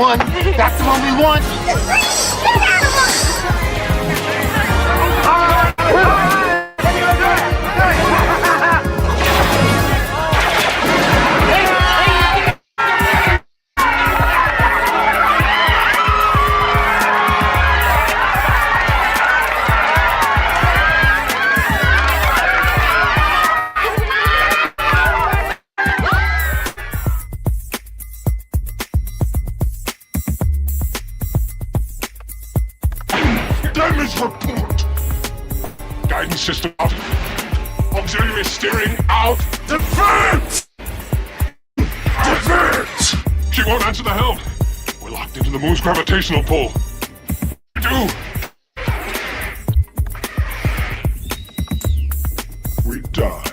one. That's the one we want. Damage report! Guidance system out. Auxiliary steering out. Defense! Defense! She won't answer the helm. We're locked into the moon's gravitational pull. Do! We die.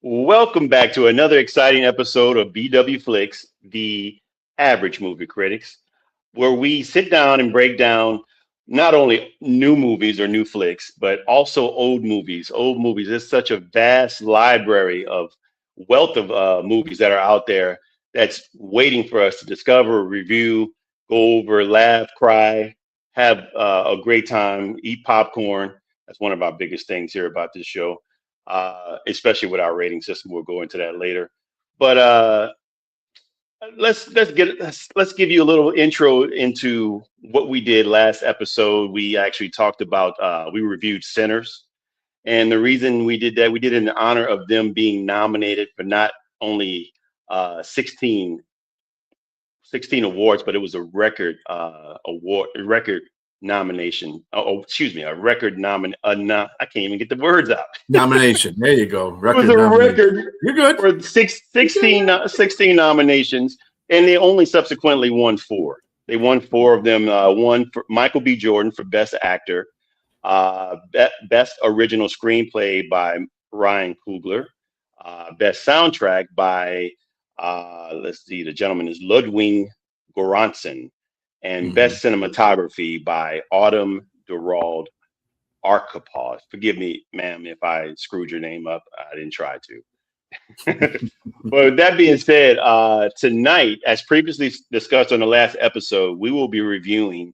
Welcome back to another exciting episode of BW Flix, the average movie critics, where we sit down and break down not only new movies or new flicks, but also old movies. Old movies. There's such a vast library of wealth of movies that are out there that's waiting for us to discover, review, go over, laugh, cry, have a great time, eat popcorn. That's one of our biggest things here about this show. Especially with our rating system. We'll go into that later. But let's give you a little intro into what we did last episode. We actually talked about we reviewed Sinners, and the reason we did that, we did it in honor of them being nominated for not only 16 awards, but it was a record nomination. Excuse me, a record I can't even get the words out. Nomination. There you go. Record it was a record. You're good. For 16 nominations, and they only subsequently won 4. They won 4 of them. One for Michael B. Jordan for Best Actor, Best Original Screenplay by Ryan Coogler, Best Soundtrack by let's see, the gentleman is Ludwig Göransson, and Best Cinematography by Autumn Durald Archipov. Forgive me, ma'am, if I screwed your name up. I didn't try to. But with that being said, tonight, as previously discussed on the last episode, we will be reviewing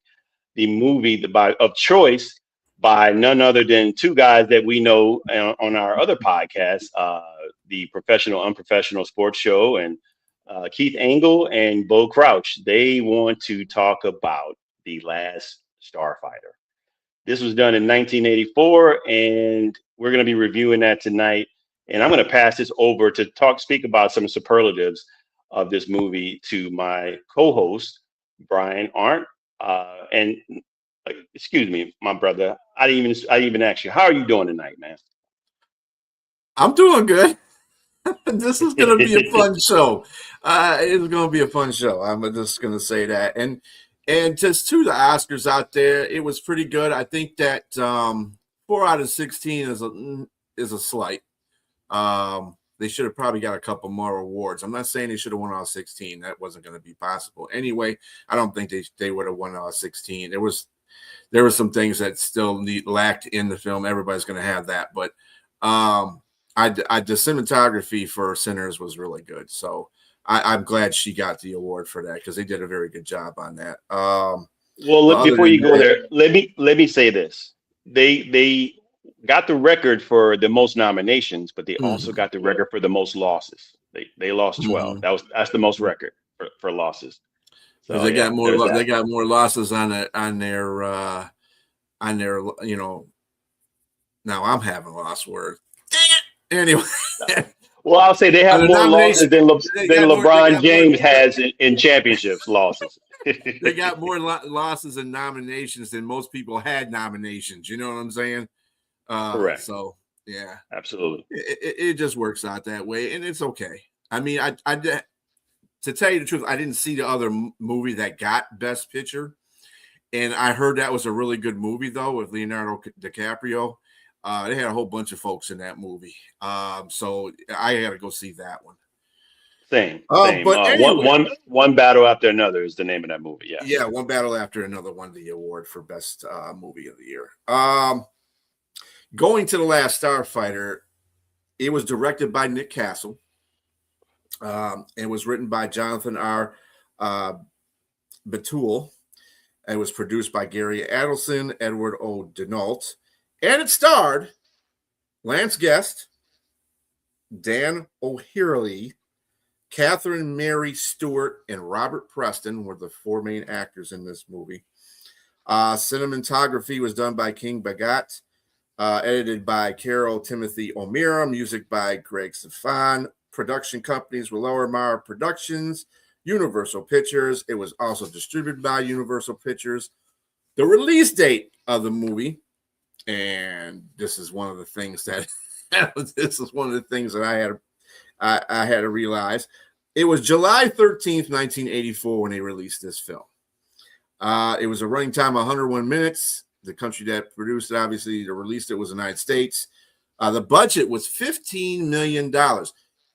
the movie of choice by none other than 2 guys that we know on our other podcast, the Professional Unprofessional Sports Show, and Keith Engel and Bo Crouch. They want to talk about The Last Starfighter. This was done in 1984, and we're going to be reviewing that tonight. And I'm going to pass this over to speak about some superlatives of this movie to my co-host, Brian Arndt. And excuse me, my brother, I didn't even ask you, how are you doing tonight, man? I'm doing good. This is going to be a fun show. It's going to be a fun show. I'm just going to say that. And just to the Oscars out there, it was pretty good. I think that 4 out of 16 is a slight. They should have probably got a couple more awards. I'm not saying they should have won all 16. That wasn't going to be possible. Anyway, I don't think they would have won all 16. There were some things that still lacked in the film. Everybody's going to have that. But the cinematography for Sinners was really good. So I'm glad she got the award for that, because they did a very good job on that. Well, before you go there, let me say this. They got the record for the most nominations, but they also got the record for the most losses. They lost 12. That's the most record for losses. So they got more. They got more losses on their. Now I'm having a lost word. Dang it. Anyway. Well, I'll say they have more losses than LeBron James has in championships losses. They got more losses and nominations than most people had nominations. You know what I'm saying? Correct. So yeah, absolutely. It just works out that way, and it's okay. I mean, to tell you the truth, I didn't see the other movie that got Best Picture, and I heard that was a really good movie though with Leonardo DiCaprio. They had a whole bunch of folks in that movie, so I had to go see that one. Same. But anyway, One battle after another is the name of that movie. Yes. Yeah, one battle after another won the award for best movie of the year. Going to the Last Starfighter, it was directed by Nick Castle. It was written by Jonathan R. Betul. It was produced by Gary Adelson, Edward O. Denault, and it starred Lance Guest, Dan O'Hurley, Catherine Mary Stewart, and Robert Preston were the four main actors in this movie. Cinematography was done by King Bagat, edited by Carol Timothy O'Meara, music by Greg Stefan. Production companies were Lower Mara Productions, Universal Pictures. It was also distributed by Universal Pictures. The release date of the movie, and this is one of the things that I had to realize. It was July 13th, 1984 when they released this film. It was a running time of 101 minutes. The country that produced it, obviously, that released it was the United States. The budget was $15 million,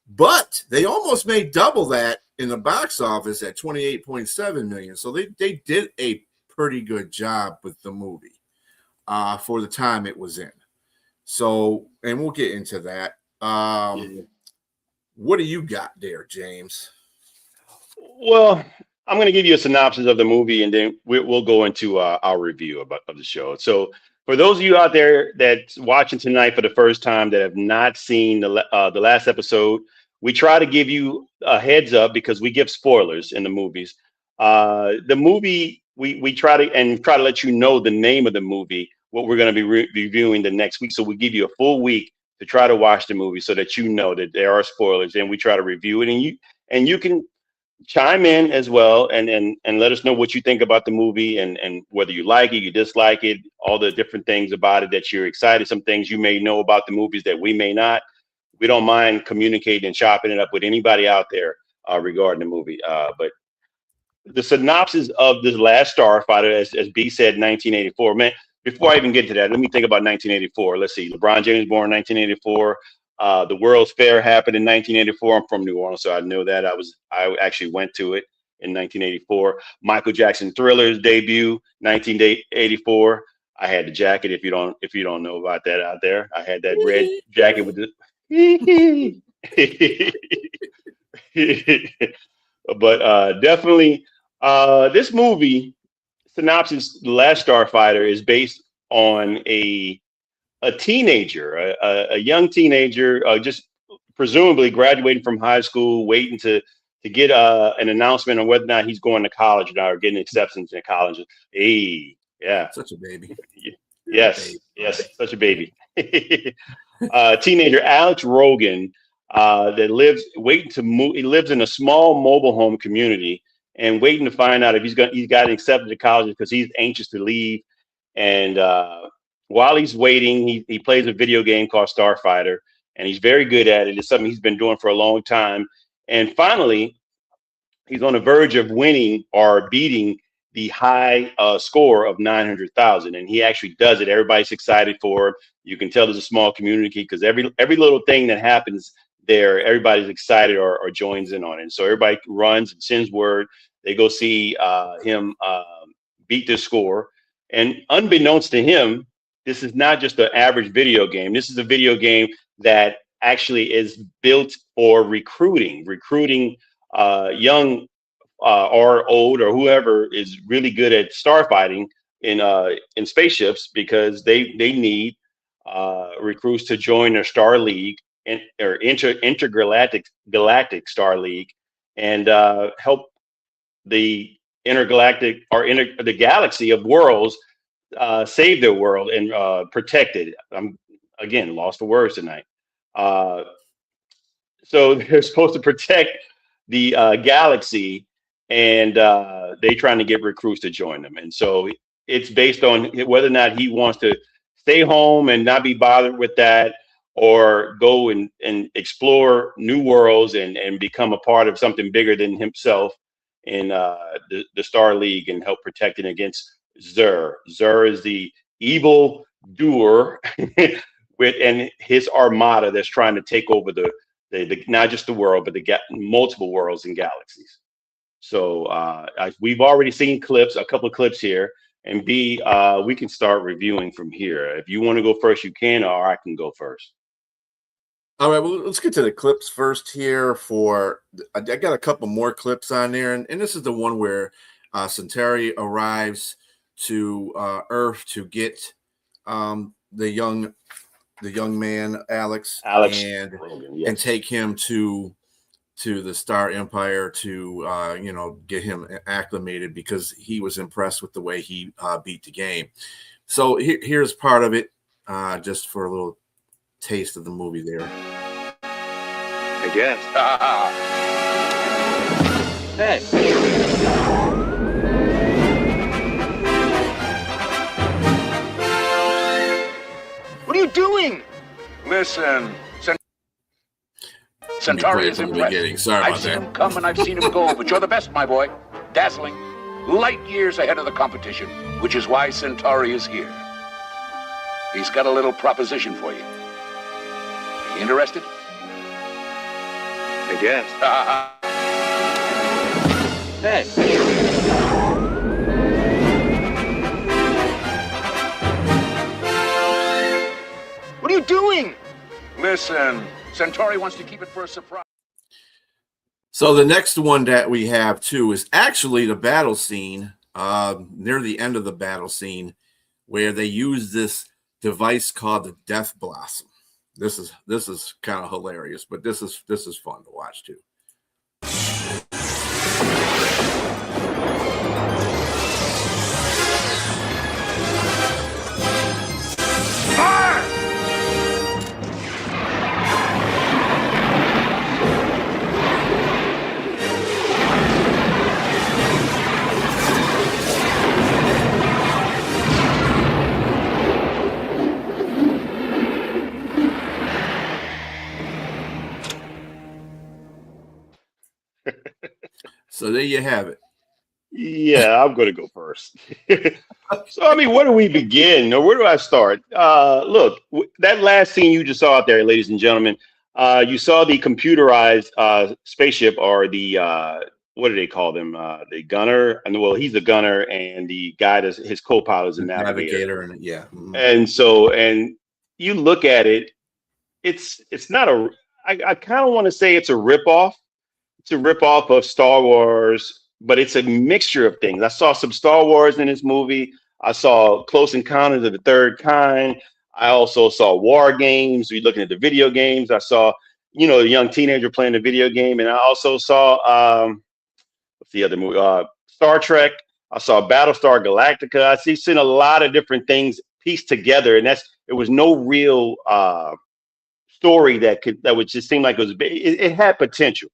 but they almost made double that in the box office at $28.7 million. So they did a pretty good job with the movie for the time it was in. So, and we'll get into that. What do you got there, James? Well, I'm going to give you a synopsis of the movie, and then we'll go into our review of the show. So, for those of you out there that's watching tonight for the first time that have not seen the last episode, we try to give you a heads up because we give spoilers in the movies. The movie we try to let you know the name of the movie, what we're going to be reviewing the next week. So we give you a full week to try to watch the movie so that you know that there are spoilers, and we try to review it, and you can chime in as well and let us know what you think about the movie and whether you like it, you dislike it, all the different things about it that you're excited, some things you may know about the movies that we may not. We don't mind communicating and chopping it up with anybody out there regarding the movie. But the synopsis of this Last Starfighter, as B said, 1984. Man, before I even get to that, let me think about 1984. Let's see. LeBron James born in 1984. The World's Fair happened in 1984. I'm from New Orleans, so I know that. I actually went to it in 1984. Michael Jackson Thriller's debut, 1984. I had the jacket. If you don't know about that out there, I had that red jacket with the. But definitely, this movie synopsis, The Last Starfighter, is based on a teenager, a young teenager, just presumably graduating from high school, waiting to get an announcement on whether or not he's going to college or not, or getting acceptance in college. Hey, yeah, such a baby. Yes, such a baby. Teenager Alex Rogan that waiting to move. He lives in a small mobile home community and waiting to find out if he's got accepted to college because he's anxious to leave. And while he's waiting, he plays a video game called Starfighter, and he's very good at it. It's something he's been doing for a long time. And finally, he's on the verge of winning or beating the high score of 900,000, and he actually does it. Everybody's excited for him. You can tell there's a small community because every little thing that happens there, everybody's excited or joins in on it. And so everybody runs and sends word. They go see him beat this score. And unbeknownst to him, this is not just an average video game. This is a video game that actually is built for recruiting young or old or whoever is really good at starfighting in spaceships, because they need recruits to join their star league or intergalactic star league and help the intergalactic or the galaxy of worlds save their world and protect it. I'm again lost for words tonight. So they're supposed to protect the galaxy, and they're trying to get recruits to join them. And so it's based on whether or not he wants to stay home and not be bothered with that, or go and explore new worlds and become a part of something bigger than himself in the Star League and help protect it against Zur. Zur is the evil doer with and his armada that's trying to take over the not just the world, but multiple worlds and galaxies. So we've already seen clips, a couple of clips here, and B, we can start reviewing from here. If you want to go first, you can, or I can go first. All right, well, let's get to the clips first here. I got a couple more clips on there, and this is the one where Centauri arrives to Earth to get the young man Alex and Logan, yes. and take him to the Star Empire to get him acclimated, because he was impressed with the way he beat the game. So here's part of it, just for a little taste of the movie there. I guess. Hey. What are you doing? Listen, Centauri is impressed. Sorry about I've seen that. him come and I've seen him go, but you're the best, my boy. Dazzling. Light years ahead of the competition, which is why Centauri is here. He's got a little proposition for you. You interested? I guess. Hey. What are you doing? Listen, Centauri wants to keep it for a surprise. So the next one that we have too is actually the battle scene, near the end of the battle scene, where they use this device called the Death Blossom. This is kind of hilarious, but this is fun to watch too. So there you have it. Yeah, I'm going to go first. So, I mean, where do we begin, or where do I start? Look, that last scene you just saw out there, ladies and gentlemen, you saw the computerized spaceship, or the what do they call them? The gunner, and well, he's the gunner, and the guy that's his co-pilot is a navigator. And yeah, mm-hmm. And you look at it, it's not a. I kind of want to say it's a ripoff. It's a ripoff of Star Wars, but it's a mixture of things. I saw some Star Wars in this movie. I saw Close Encounters of the Third Kind. I also saw War Games. We're looking at the video games. I saw, a young teenager playing the video game. And I also saw, what's the other movie? Star Trek. I saw Battlestar Galactica. I seen a lot of different things pieced together. And it was no real story that would just seem like it had potential.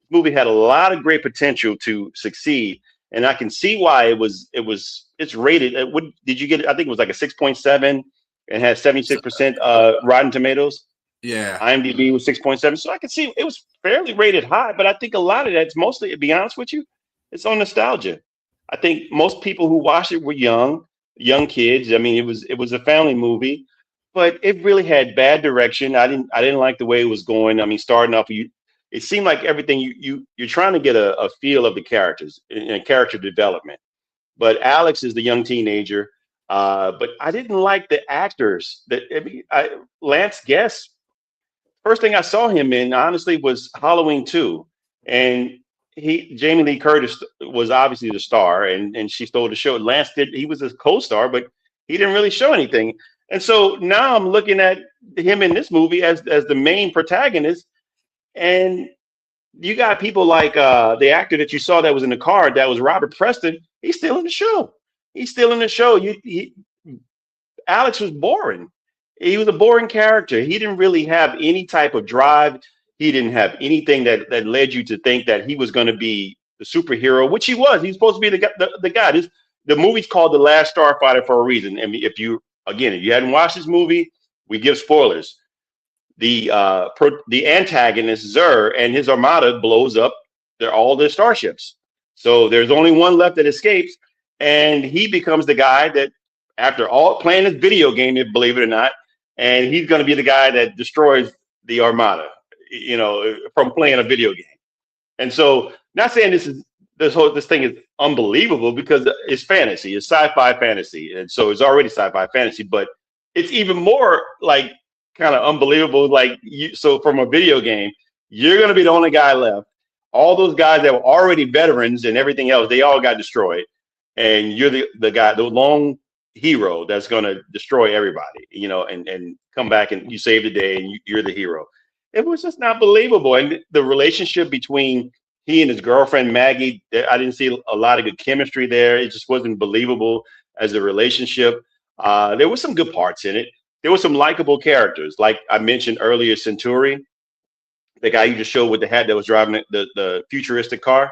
Movie had a lot of great potential to succeed, and I can see why it's rated. What did you get? I think it was like a 6.7 and had 76% Rotten Tomatoes. Yeah, IMDb was 6.7, so I can see it was fairly rated high. But I think a lot of that's mostly, to be honest with you, it's on nostalgia. I think most people who watched it were young kids. I mean, it was a family movie, but it really had bad direction. I didn't like the way it was going. I mean, starting off, it seemed like everything you're trying to get a feel of the characters and character development. But Alex is the young teenager. But I didn't like the actors. Lance Guest, first thing I saw him in, honestly, was Halloween 2. And Jamie Lee Curtis was obviously the star, and she stole the show. Lance he was a co-star, but he didn't really show anything. And so now I'm looking at him in this movie as the main protagonist. And you got people like the actor that you saw that was in the car, that was Robert Preston. He's still in the show. Alex was boring. He was a boring character. He didn't really have any type of drive. He didn't have anything that led you to think that he was going to be the superhero, which he was. He's supposed to be the guy. The movie's called The Last Starfighter for a reason. And if you hadn't watched this movie, we give spoilers. the antagonist Zur and his armada blows up all their starships. So there's only one left that escapes, and he becomes the guy that, after all playing this video game, believe it or not, and he's going to be the guy that destroys the armada, from playing a video game. And so, not saying this thing is unbelievable, because it's fantasy, it's sci-fi fantasy, and so it's already sci-fi fantasy, but it's even more like kind of unbelievable. Like so from a video game, you're going to be the only guy left. All those guys that were already veterans and everything else, they all got destroyed, and you're the guy, the lone hero that's going to destroy everybody, and come back and you save the day, and you're the hero. It was just not believable. And the relationship between he and his girlfriend, Maggie, I didn't see a lot of good chemistry there. It just wasn't believable as a relationship. There were some good parts in it. There were some likable characters. Like I mentioned earlier, Centauri, the guy you just showed with the hat that was driving the futuristic car.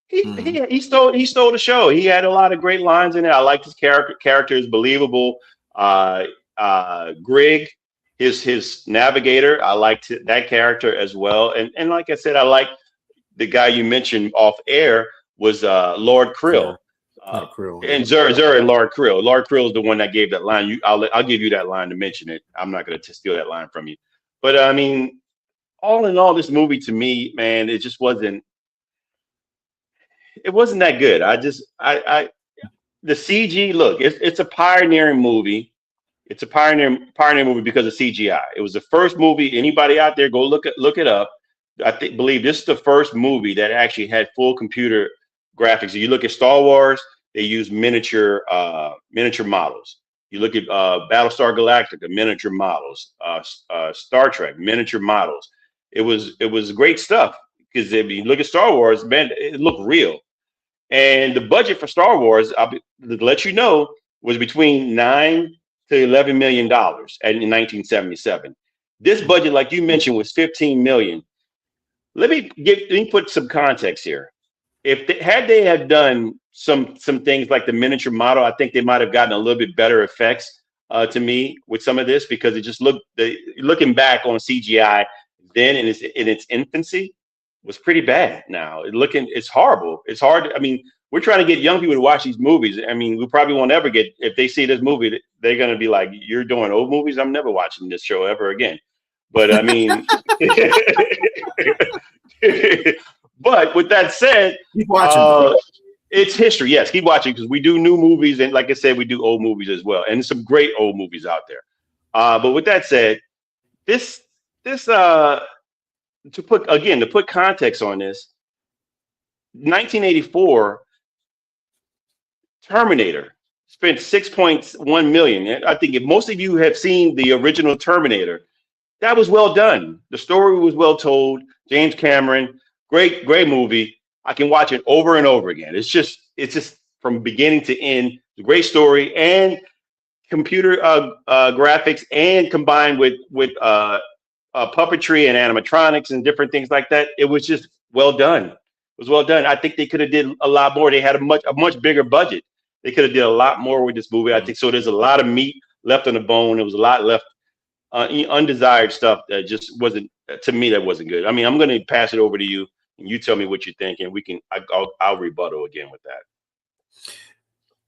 He stole the show. He had a lot of great lines in it. I liked his character is believable. Grig, his navigator, I liked that character as well. And like I said, I like the guy you mentioned off air was Lord Krill. And Zur and Lord Krill. Lord Krill is the one that gave that line. I'll give you that line to mention it. I'm not going to steal that line from you. But I mean, all in all, this movie to me, man, it just wasn't. It wasn't that good. The CG, look, it's a pioneering movie. It's a pioneering movie because of CGI. It was the first movie. Anybody out there, go look it up. Believe this is the first movie that actually had full computer graphics. If you look at Star Wars, they use miniature models. You look at Battlestar Galactica, miniature models. Star Trek, miniature models. It was great stuff, because if you look at Star Wars, man, it looked real. And the budget for Star Wars, to let you know, was between $9 to $11 million in 1977. This budget, like you mentioned, was $15 million. Let me put some context here. Had they had done some things like the miniature model, I think they might have gotten a little bit better effects to me with some of this, because it just looking back on CGI then in its infancy was pretty bad. Now it's horrible. It's hard. I mean, we're trying to get young people to watch these movies. I mean, we probably won't ever get, if they see this movie, they're going to be like, you're doing old movies? I'm never watching this show ever again. But I mean, but with that said, keep watching. It's history. Yes, keep watching, because we do new movies. And like I said, we do old movies as well. And some great old movies out there. But with that said, to put context on this, 1984, Terminator spent $6.1 million. I think if most of you have seen the original Terminator, that was well done. The story was well told. James Cameron, great movie. I can watch it over and over again. It's just from beginning to end, a great story, and computer graphics, and combined with puppetry and animatronics and different things like that. It was just well done. It was well done. I think they could have did a lot more. They had a much bigger budget. They could have did a lot more with this movie. I think so. There's a lot of meat left on the bone. There was a lot left, undesired stuff that just wasn't, to me, that wasn't good. I mean, I'm going to pass it over to you, and you tell me what you think, and I'll rebuttal again with that.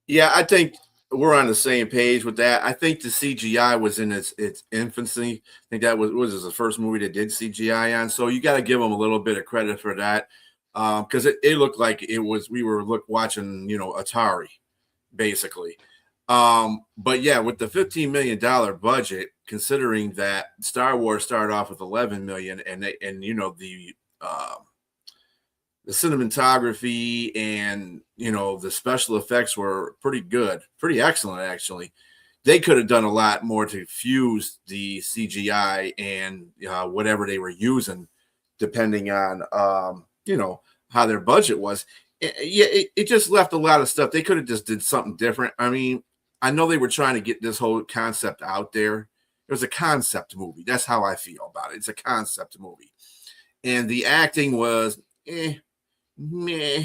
Yeah, I think we're on the same page with that. I think the CGI was in its infancy. I think that was the first movie that did CGI on. So you got to give them a little bit of credit for that, because it looked like we were watching Atari, basically. But yeah, with the $15 million budget, considering that Star Wars started off with $11 million, and the cinematography and the special effects were pretty good, pretty excellent actually. They could have done a lot more to fuse the CGI and whatever they were using, depending on how their budget was. It just left a lot of stuff. They could have just did something different. I mean, I know they were trying to get this whole concept out there. It was a concept movie. That's how I feel about it. It's a concept movie, and the acting was meh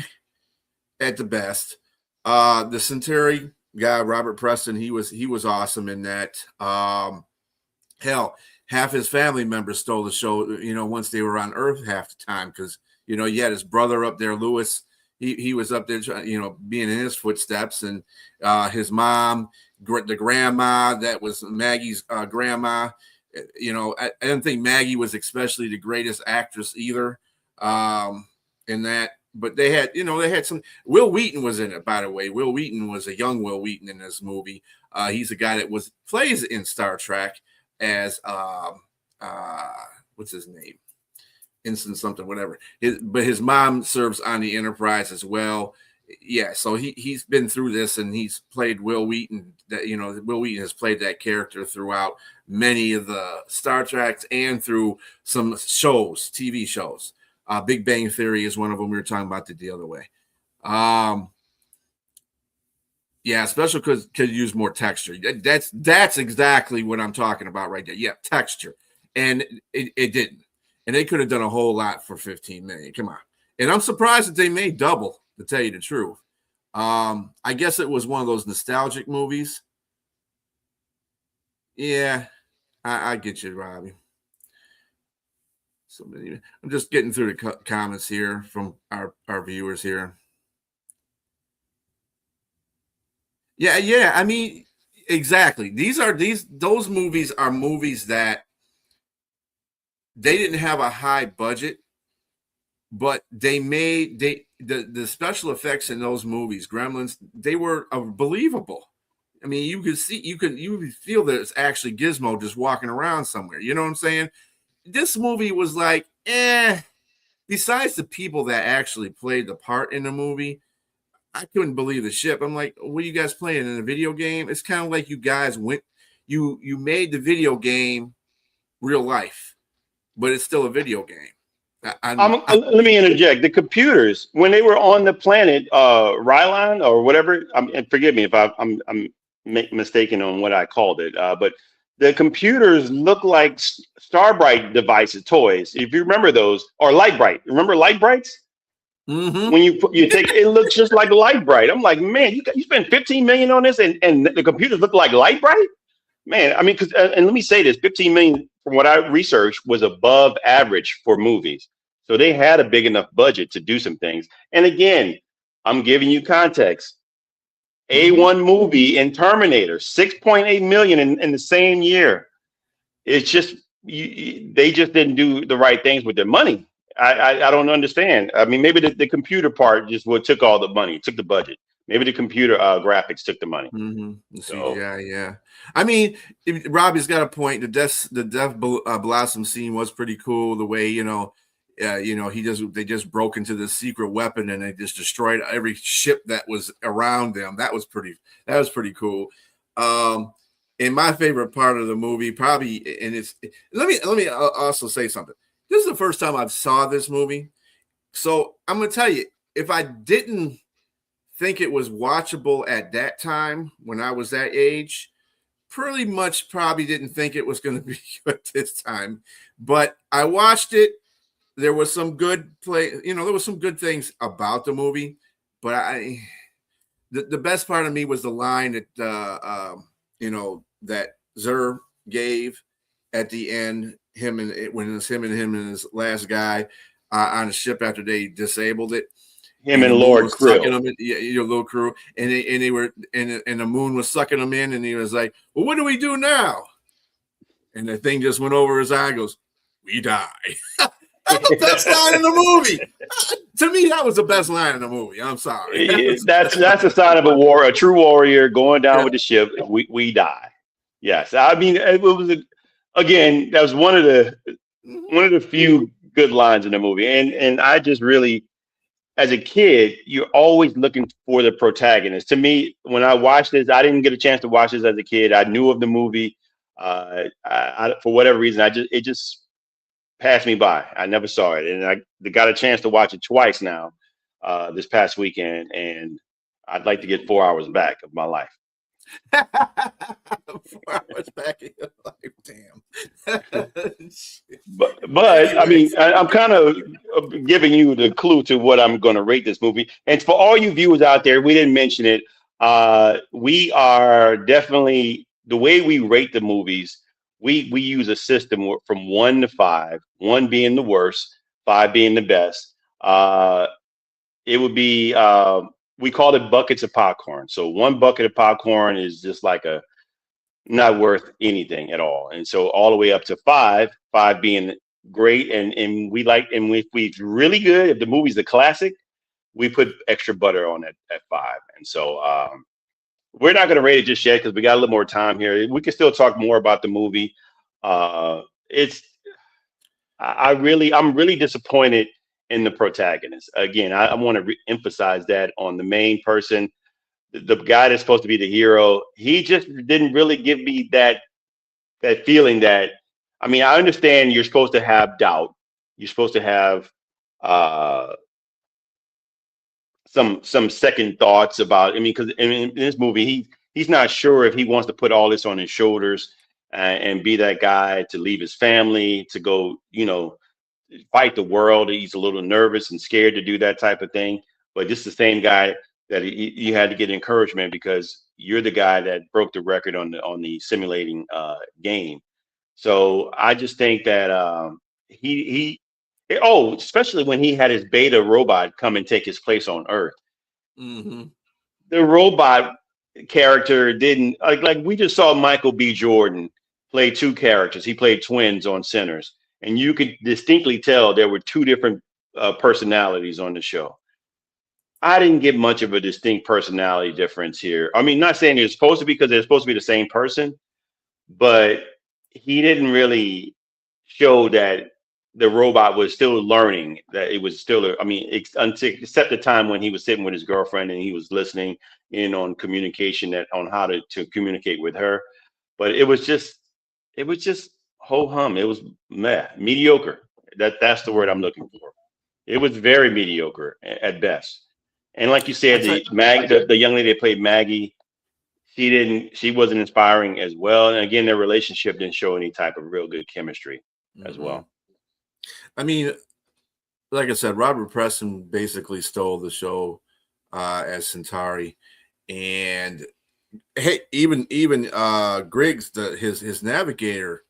at the best. The Centauri guy, Robert Preston, he was awesome in that. Hell, half his family members stole the show, once they were on Earth half the time, because, he had his brother up there, Lewis. He was up there, being in his footsteps, and his mom, the grandma that was Maggie's grandma. I didn't think Maggie was especially the greatest actress either in that. But they had some. Will Wheaton was in it, by the way. Will Wheaton was a young Will Wheaton in this movie. He's a guy that plays in Star Trek as what's his name? Instant something, whatever. But his mom serves on the Enterprise as well. Yeah, so he's been through this, and he's played Will Wheaton. Will Wheaton has played that character throughout many of the Star Treks and through some shows, TV shows. Big Bang Theory is one of them. We were talking about the other way. Yeah, especially because could use more texture. That's exactly what I'm talking about right there. Yeah, texture, and it didn't. And they could have done a whole lot for 15 million. Come on. And I'm surprised that they made double, to tell you the truth. I guess it was one of those nostalgic movies. Yeah, I get you, Robbie. I'm just getting through the comments here from our viewers here. Yeah. I mean, exactly. Those movies are movies that they didn't have a high budget, but they made the special effects in those movies, Gremlins, they were believable. I mean, you could feel that it's actually Gizmo just walking around somewhere. You know what I'm saying? This movie was like, besides the people that actually played the part in the movie, I couldn't believe the shit. I'm like, what are you guys playing in a video game? It's kind of like you guys you made the video game real life, but it's still a video game. Let me interject. The computers, when they were on the planet Rylon or whatever, and forgive me if I'm mistaken on what I called it, but the computers look like Starbright devices, toys. If you remember those, or Lightbright. Remember Lightbrights? Mm-hmm. When you take it, looks just like Lightbright. I'm like, man, you spent 15 million on this, and the computers look like Lightbright. Man, I mean, and let me say this: 15 million, from what I researched, was above average for movies. So they had a big enough budget to do some things. And again, I'm giving you context. A1 movie in Terminator, 6.8 million in the same year. It's just they just didn't do the right things with their money. I don't understand. I mean, maybe the computer part just took all the money, took the budget. Maybe the computer graphics took the money. Mm-hmm. So, yeah. I mean, Robbie's got a point. The Death Blossom scene was pretty cool. The way they just broke into the secret weapon and they just destroyed every ship that was around them. That was pretty cool. And my favorite part of the movie, probably, and it's let me also say something. This is the first time I've saw this movie, so I'm gonna tell you, if I didn't think it was watchable at that time when I was that age, pretty much probably didn't think it was going to be good this time. But I watched it. There was some good there was some good things about the movie, but the best part of me was the line that that Zer gave at the end. When it was him and his last guy on the ship after they disabled it. Him and Lord Crew, your little crew, and they were, and the moon was sucking them in, and he was like, "Well, what do we do now?" And the thing just went over his eye and goes, "We die." That's the best line in the movie. To me, that was the best line in the movie. I'm sorry. That's a sign of a true warrior going down with the ship. We die. Yes, I mean it was again. That was one of the few good lines in the movie, and I just really. As a kid, you're always looking for the protagonist. To me, when I watched this, I didn't get a chance to watch this as a kid. I knew of the movie. I for whatever reason, it just passed me by. I never saw it, and I got a chance to watch it twice now this past weekend, and I'd like to get 4 hours back of my life. 4 hours back in your life, damn. but I mean, I'm kind of giving you the clue to what I'm going to rate this movie. And for all you viewers out there, we didn't mention it. We are definitely, the way we rate the movies, we use a system from 1 to 5, 1 being the worst, 5 being the best. It would be we called it buckets of popcorn. So 1 bucket of popcorn is just like a not worth anything at all. And so all the way up to 5, 5 being great. And we like, and if we really good, if the movie's a classic, we put extra butter on it at 5. And so we're not going to rate it just yet because we got a little more time here. We can still talk more about the movie. It's I'm really disappointed in the protagonist. Again, I want to emphasize that on the main person, the guy that's supposed to be the hero. He just didn't really give me that feeling that. I mean, I understand you're supposed to have doubt. You're supposed to have some second thoughts about. I mean, because in this movie, he's not sure if he wants to put all this on his shoulders and be that guy to leave his family to go, fight the world. He's a little nervous and scared to do that type of thing. But this is the same guy that you had to get encouragement because you're the guy that broke the record on the simulating game. So I just think that especially when he had his beta robot come and take his place on Earth. Mm-hmm. The robot character didn't like we just saw Michael B. Jordan play 2 characters. He played twins on Sinners, and you could distinctly tell there were 2 different personalities on the show. I didn't get much of a distinct personality difference here. I mean, not saying they're supposed to be because they're supposed to be the same person, but he didn't really show that the robot was still learning, that it was still, except the time when he was sitting with his girlfriend and he was listening in on communication on how to communicate with her. But it was just ho hum. It was mediocre. That's the word I'm looking for. It was very mediocre at best. And like you said, the young lady that played Maggie, she wasn't inspiring as well. And again, their relationship didn't show any type of real good chemistry as well. I mean, like I said, Robert Preston basically stole the show as Centauri, and hey, even Griggs, his navigator,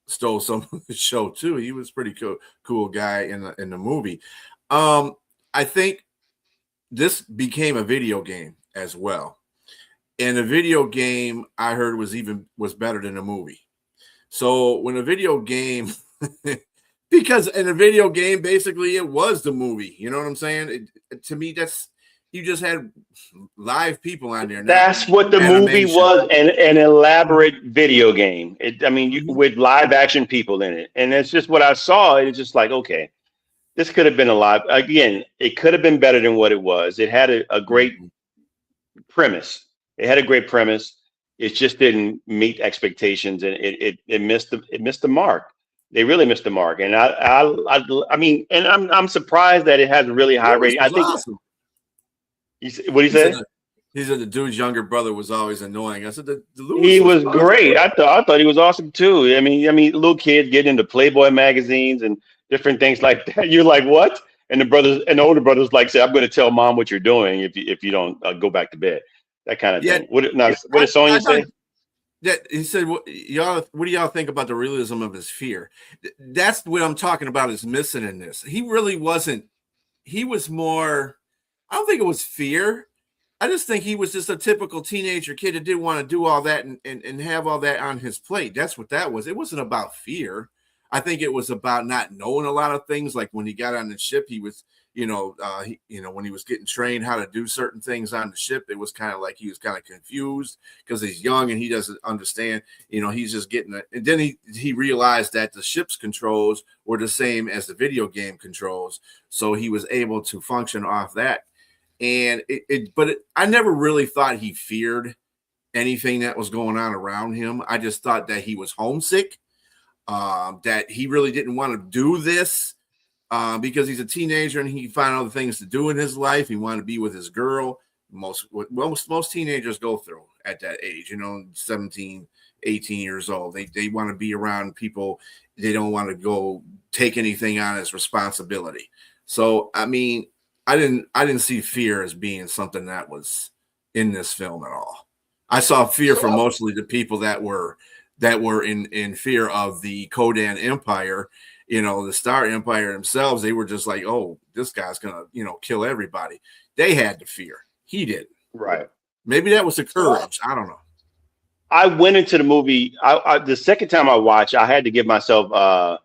stole some of the show too. He was pretty cool guy in the movie. I think this became a video game as well, and the video game I heard was better than the movie. So when a video game because in a video game, basically it was the movie. You know what I'm saying? To me, you just had live people on there. That's what the movie was, an elaborate video game. With live action people in it. And it's just what I saw. It's just like, okay, this could have been again, it could have been better than what it was. It had a great premise. It just didn't meet expectations, and it missed the mark. They really missed the mark, and I'm surprised that it has a really high rating. I think. Awesome. What he said? He said the dude's younger brother was always annoying. I said he was great. I thought he was awesome too. I mean, little kids getting into Playboy magazines and different things like that. You're like, what? And the older brothers like say, I'm going to tell mom what you're doing if you don't go back to bed. That kind of thing. What did Sonya say? That he said, what do y'all think about the realism of his fear? That's what I'm talking about is missing in this. He really wasn't. He was more. I don't think it was fear. I just think he was just a typical teenager kid that didn't want to do all that and have all that on his plate. That's what that was. It wasn't about fear. I think it was about not knowing a lot of things. Like when he got on the ship, he was, when he was getting trained how to do certain things on the ship, it was kind of like he was kind of confused because he's young and he doesn't understand. He's just getting it. And then he realized that the ship's controls were the same as the video game controls, so he was able to function off that. And I never really thought he feared anything that was going on around him. I just thought that he was homesick, that he really didn't want to do this because he's a teenager and he found other things to do in his life. He wanted to be with his girl. Most teenagers go through at that age, 17, 18 years old. They want to be around people. They don't want to go take anything on as responsibility. So, I mean, I didn't see fear as being something that was in this film at all. I saw fear from mostly the people that were that were in fear of the Kodan Empire, the Star Empire themselves. They were just like, oh, this guy's gonna, kill everybody. They had to fear. He didn't. Right. Maybe that was the courage. I don't know. I went into the movie. The second time I watched, I had to give myself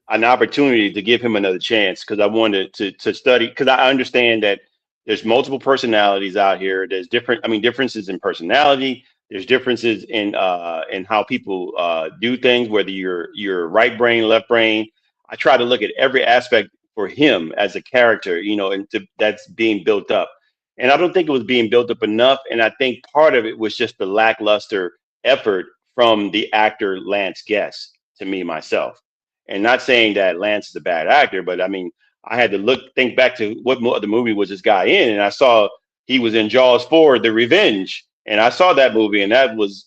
an opportunity to give him another chance because I wanted to study, because I understand that there's multiple personalities out here. There's differences in personality. There's differences in how people do things, whether you're right brain, left brain. I try to look at every aspect for him as a character, that's being built up. And I don't think it was being built up enough. And I think part of it was just the lackluster effort from the actor Lance Guest, to me, myself. And not saying that Lance is a bad actor, but I mean, I had to think back to what other movie was this guy in, and I saw he was in Jaws 4: The Revenge, and I saw that movie, and that was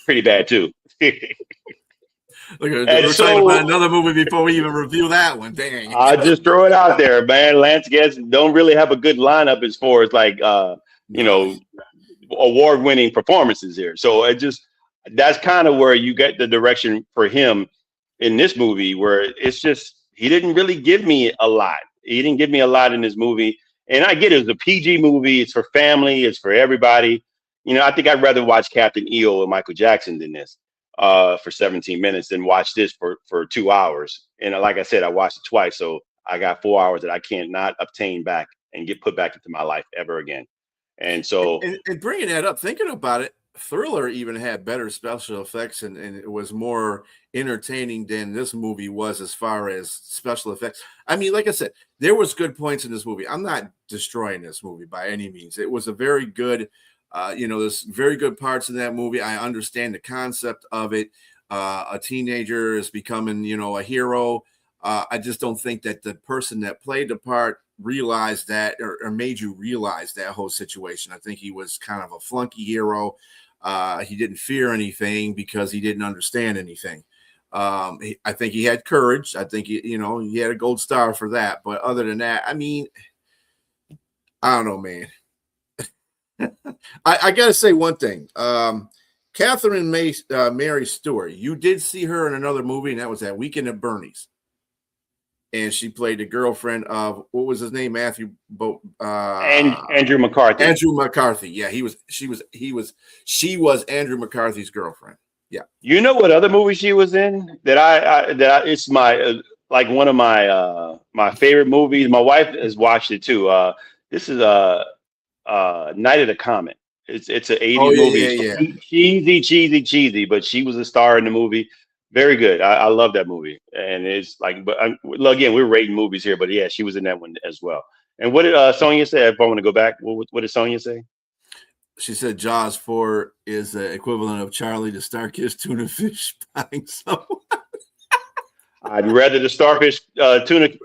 pretty bad too. Look, we're talking about another movie before we even review that one. Dang! I just throw it out there, man. Lance Guest don't really have a good lineup as far as award-winning performances here. So that's kind of where you get the direction for him in this movie, where it's just he didn't really give me a lot. He didn't give me a lot in this movie, and I get it. It's a PG movie. It's for family. It's for everybody. I think I'd rather watch Captain EO and Michael Jackson than this for 17 minutes than watch this for 2 hours. And like I said, I watched it twice, so I got 4 hours that I can't not obtain back and get put back into my life ever again. And so, and bringing that up, thinking about it, Thriller even had better special effects and it was more entertaining than this movie was as far as special effects. I mean, like I said, there was good points in this movie. I'm not destroying this movie by any means. It was a very good, there's very good parts in that movie. I understand the concept of it. A teenager is becoming, a hero. I just don't think that the person that played the part realized that or made you realize that whole situation. I think he was kind of a flunky hero. He didn't fear anything because he didn't understand anything. I think he had courage. I think he had a gold star for that. But other than that, I mean, I don't know, man. I got to say one thing. Catherine Mary Stewart, you did see her in another movie, and that was that Weekend at Bernie's. And she played the girlfriend of, what was his name? Andrew McCarthy. Andrew McCarthy. Yeah, she was Andrew McCarthy's girlfriend. Yeah. You know what other movie she was in it's my like one of my favorite movies. My wife has watched it too. This is Night of the Comet. It's an 80s movie. Yeah. Cheesy, but she was a star in the movie. Very good. I love that movie. And it's like, but again, we're rating movies here, but yeah, she was in that one as well. And what did Sonia say? If I want to go back, what did Sonia say? She said Jaws 4 is the equivalent of Charlie the Starfish tuna fish buying someone. I'd rather the starfish Charlie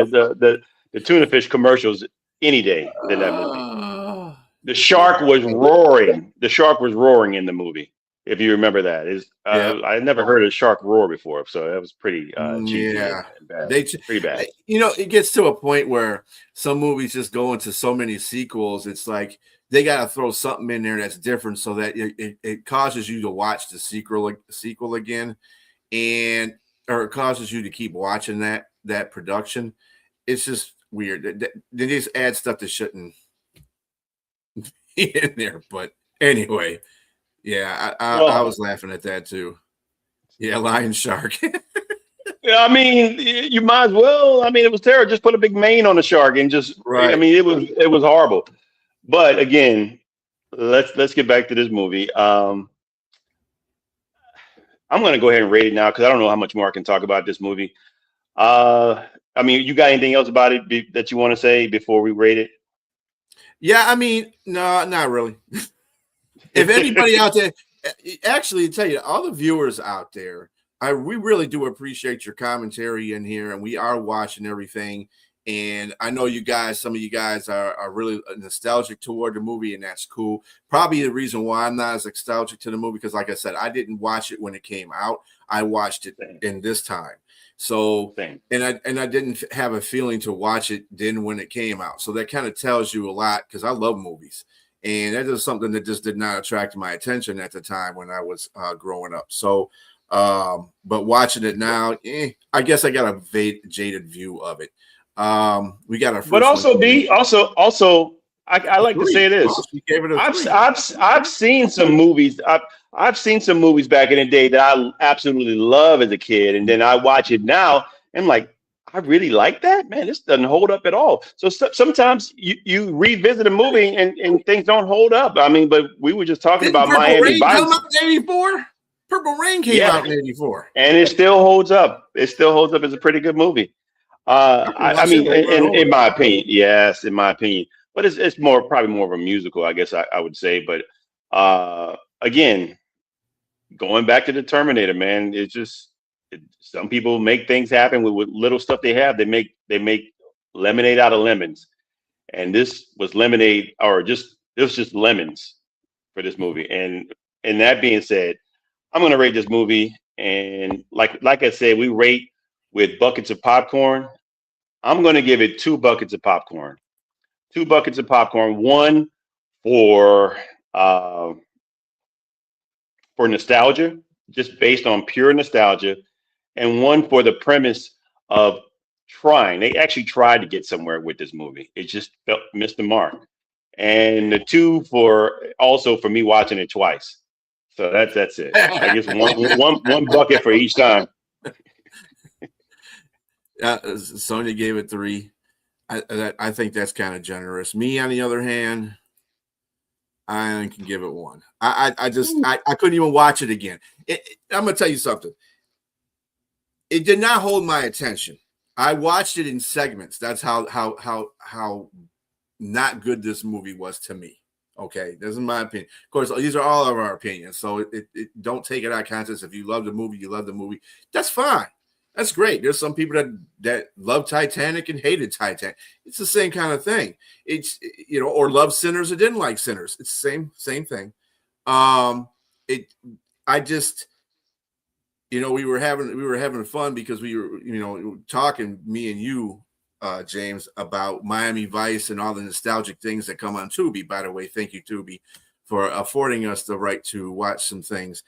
the tuna fish commercials any day than that movie. The shark was roaring. The shark was roaring in the movie. If you remember that, I never heard a shark roar before, so that was pretty cheesy. Yeah, bad. Pretty bad. It gets to a point where some movies just go into so many sequels. It's like they got to throw something in there that's different, so that it causes you to watch the sequel again, or it causes you to keep watching that production. It's just weird. They just add stuff that shouldn't be in there. But anyway. Yeah, I was laughing at that too. Yeah, lion shark. Yeah, I mean, you might as well. I mean, it was terrible. Just put a big mane on the shark and just. Right. I mean, it was horrible. But again, let's get back to this movie. I'm going to go ahead and rate it now because I don't know how much more I can talk about this movie. I mean, you got anything else about it that you want to say before we rate it? Yeah, I mean, no, not really. If anybody out there, actually, to tell you, all the viewers out there, we really do appreciate your commentary in here, and we are watching everything. And I know some of you guys are really nostalgic toward the movie, and that's cool. Probably the reason why I'm not as nostalgic to the movie, because like I said, I didn't watch it when it came out. I watched it in this time. So, and I didn't have a feeling to watch it then when it came out. So that kind of tells you a lot, because I love movies. And that is something that just did not attract my attention at the time when I was growing up. So, but watching it now, I guess I got a jaded view of it. We got our first But also, one. B, I like to say this. Well, she gave it a three. I've seen some movies. I've seen some movies back in the day that I absolutely love as a kid, and then I watch it now, and I'm like, I really like that, man. This doesn't hold up at all. So sometimes you revisit a movie and things don't hold up. I mean, but we were just talking about Miami Vice. Come out in '84. Purple Rain came out in '84, and it still holds up. It still holds up as a pretty good movie. I mean, in my opinion, yes, in my opinion. But it's probably more of a musical, I guess I would say. But again, going back to the Terminator, man, it's just some people make things happen with little stuff they have. They make lemonade out of lemons, and this was lemonade, or it was just lemons for this movie. And that being said, I'm gonna rate this movie, and like I said, we rate with buckets of popcorn. I'm gonna give it 2 buckets of popcorn. 2 buckets of popcorn, one for nostalgia, just based on pure nostalgia, and one for the premise of trying. They actually tried to get somewhere with this movie. It just missed the mark. And the 2 for me watching it twice. So that's it. I guess one bucket for each time. Sonia gave it 3. I think that's kind of generous. Me, on the other hand, I can give it 1. I couldn't even watch it again. I'm gonna tell you something. It did not hold my attention. I watched it in segments. That's how not good this movie was to me. Okay, this is my opinion. Of course, these are all of our opinions, so it don't take it out of context. If you love the movie, you love the movie. That's fine. That's great. There's some people that love Titanic and hated Titanic. It's the same kind of thing. It's, or love Sinners or didn't like Sinners. It's the same thing. We were having fun because we were, talking, me and you, James, about Miami Vice and all the nostalgic things that come on Tubi. By the way, thank you, Tubi, for affording us the right to watch some things.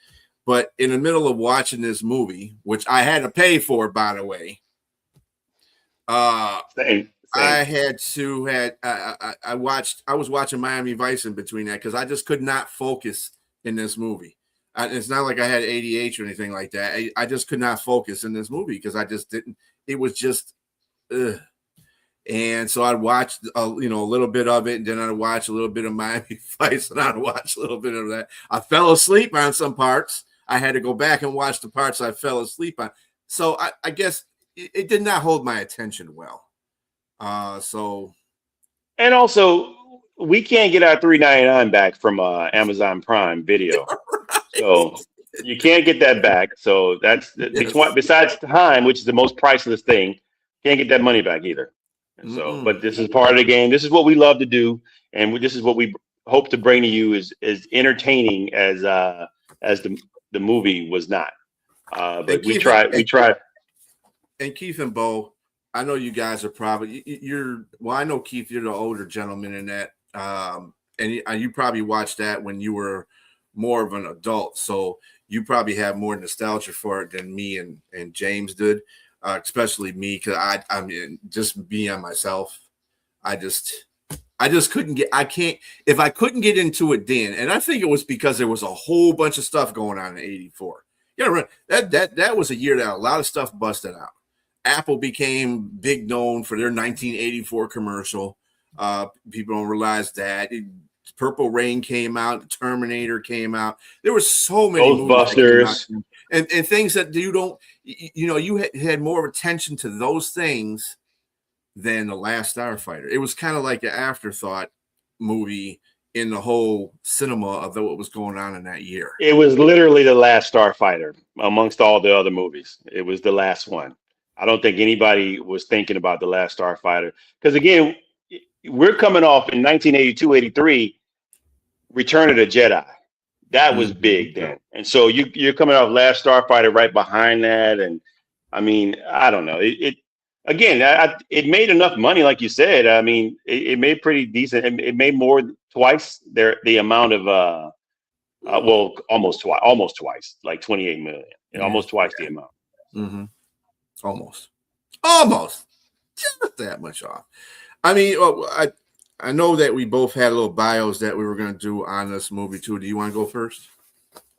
But in the middle of watching this movie, which I had to pay for, by the way, Same. I was watching Miami Vice in between that because I just could not focus in this movie. It's not like I had ADHD or anything like that. I just could not focus in this movie because I just didn't. It was just, ugh. And so I'd watch, a little bit of it, and then I'd watch a little bit of Miami Vice, and I'd watch a little bit of that. I fell asleep on some parts. I had to go back and watch the parts I fell asleep on. So I guess it did not hold my attention well. And also, we can't get our $3.99 back from Amazon Prime Video, right. So you can't get that back. So that's besides time, which is the most priceless thing, can't get that money back either. And so, but this is part of the game. This is what we love to do, and this is what we hope to bring to you is entertaining as the movie was not. But we tried. And Keith and Bo, I know you guys are probably I know Keith, you're the older gentleman in that, and you probably watched that when you were more of an adult, so you probably have more nostalgia for it than me and James did. Especially me, because I mean, just being on myself, I just couldn't get. If I couldn't get into it then, and I think it was because there was a whole bunch of stuff going on in '84. That was a year that a lot of stuff busted out. Apple became big known for their 1984 commercial. People don't realize that. Purple Rain came out, Terminator came out. There were so many Ghostbusters and things that you don't, you had more attention to those things than The Last Starfighter. It was kind of like an afterthought movie in the whole cinema of what was going on in that year. It was literally The Last Starfighter amongst all the other movies. It was the last one. I don't think anybody was thinking about The Last Starfighter because, again, we're coming off in 1982, 83, Return of the Jedi. That was big then. And so you're coming off Last Starfighter right behind that. And I mean, I don't know. It made enough money, like you said. I mean, it made pretty decent. It made more twice the amount of well, almost twice, like 28 million, almost twice the amount. Mm-hmm. Almost, just that much off. I mean, I know that we both had little bios that we were going to do on this movie too. Do you want to go first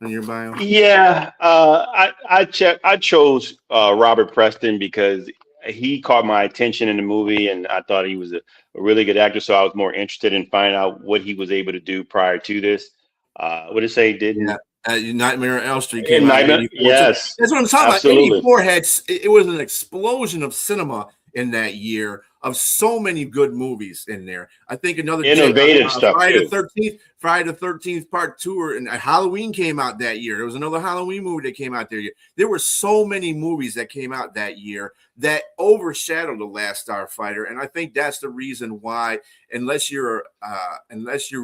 in your bio? Yeah, I chose Robert Preston because he caught my attention in the movie, and I thought he was a really good actor. So I was more interested in finding out what he was able to do prior to this. What did it say? Didn't Nightmare on Elm Street came out in Nightmare? 84. Yes, That's what I'm talking absolutely. about. 84 it was an explosion of cinema in that year of so many good movies in there. I think another innovative stuff Friday too. the 13th Part 2, and Halloween came out that year. There was another Halloween movie that came out there. There were so many movies that came out that year that overshadowed The Last Starfighter, and I think that's the reason why, unless you